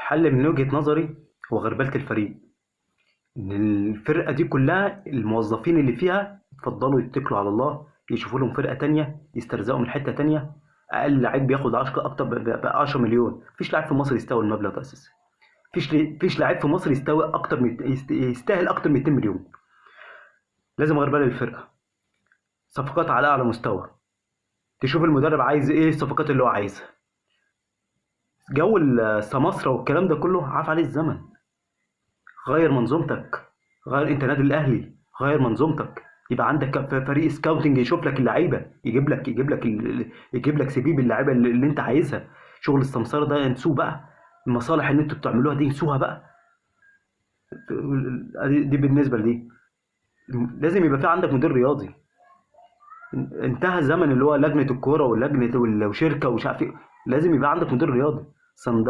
الحل من وجهة نظري هو غربلة الفريق. إن الفرقة دي كلها الموظفين اللي فيها يتفضلوا يتكلوا على الله، يشوفوا لهم فرقة تانية يسترزقوا من حتة تانية. أقل لعيب بياخد 10 أكتر ب 10 مليون. مفيش لاعب في مصر يستوي المبلغ ده أساسا. مفيش لاعب في مصر يستوي أكتر من يستاهل أكتر من 200 مليون. لازم غربلة للفرقة، صفقات على أعلى مستوى، تشوف المدرب عايز إيه، الصفقات اللي هو عايزها. جو السماسرة والكلام ده كله عاف عليه الزمن. غير منظومتك، غير انت نادي الاهلي، غير منظومتك. يبقى عندك فريق سكاوتنج يشوف لك اللعيبه، يجيب لك سي في باللعيبه اللي انت عايزها. شغل السمسار ده انسوه بقى. المصالح اللي انتوا بتعملوها دي انسوها بقى. دي بالنسبه لدي. لازم يبقى في عندك مدير رياضي. انتهى الزمن اللي هو لجنه الكوره ولجنه وشركه ومش عارف ايه. لازم يبقى عندك مدير رياضي. صن